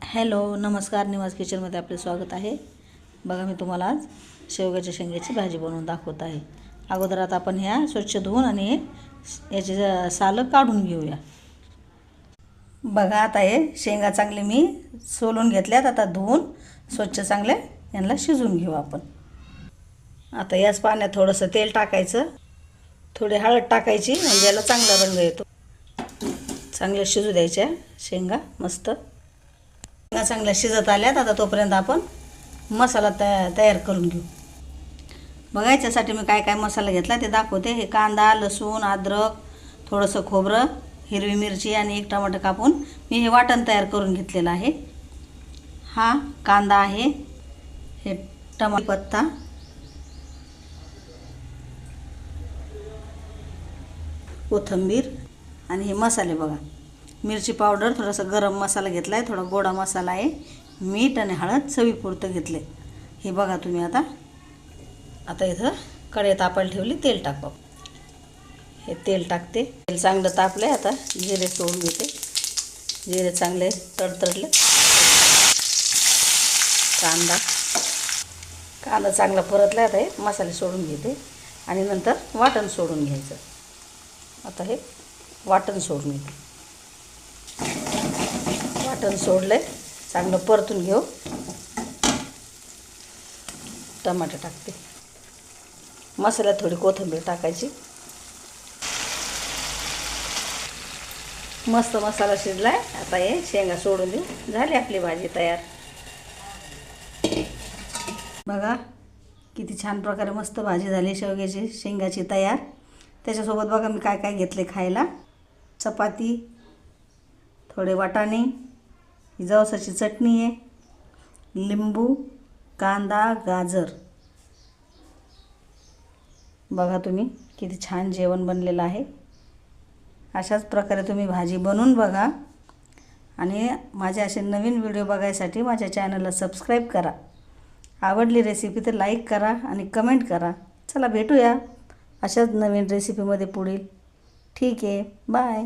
Hello नमस्कार निवास किचनमध्ये आपले स्वागत आहे। बघा मी तुम्हाला आज शेवग्याच्या शेंगाची भाजी बनवून दाखवत आहे। अगोदर आता आपण ह्या स्वच्छ धुवून आणि याचे सालं काढून घेऊया। बघा आता हे शेंगा चांगले मी सोलून घेतल्यात। आता धुवून स्वच्छ चांगले यांना शिजवून घेऊ आपण। आता याच पाण्यात थोडंसं तेल टाकायचं, थोडी हळद टाकायची म्हणजे याला चांगला रंग येतो। चांगले शिजू द्यायच्या शेंगा मस्त। चांगल्या शिजत आल्यात। आता तोपर्यंत आपण मसाला तयार करून घेऊ। बघा याच्यासाठी मी काय काय मसाला घेतला ते दाखवते। हे कांदा, लसूण, अद्रक, थोडंसं खोबरं, हिरवी मिरची आणि एक टमाटर कापून मी हे वाटण तयार करून घेतलेलं आहे। हा कांदा आहे, हे टमाटर पत्ता, कोथिंबीर आणि हे मसाले बघा। मिरची पावडर, थोडासा गरम मसाला घेतला आहे, थोडा गोडा मसाला आहे, मीठ आणि हळद चवीपुरतं घेतले। हे बघा तुम्ही आता इथं कढई तापायला ठेवली, तेल टाकू। हे तेल टाकते, तेल चांगलं तापलं आहे। आता जिरे सोडून घेते। जिरे चांगले तडतडले, कांदा चांगला परतला। आता हे मसाले सोडून घेते आणि नंतर वाटण सोडून घ्यायचं। आता हे वाटण सोडून घेते। वाटण सोडलंय, चांगलं परतून घेऊ। टमाटर टाकते, मसाल्यात थोडी कोथिंबीर टाकायची। मस्त मसाला शिजलाय। आता हे शेंगा सोडून देऊ, झाली आपली भाजी तयार। बघा किती छान प्रकारे मस्त भाजी झाली शेवग्याची शेंगाची तयार। त्याच्यासोबत बघा मी काय काय घेतले खायला। चपाती, थोडे वाटाणे, जवसाची चटणी आहे, लिंबू, कांदा, गाजर। बघा तुम्ही किती छान जेवण बनलेलं आहे। अशाच प्रकारे तुम्ही भाजी बनवून बघा आणि माझे असे नवीन व्हिडिओ बघायसाठी माझ्या चॅनलला सबस्क्राईब करा। आवडली रेसिपी तर लाईक करा आणि कमेंट करा। चला भेटूया अशाच नवीन रेसिपीमध्ये पुढील। ठीक आहे, बाय।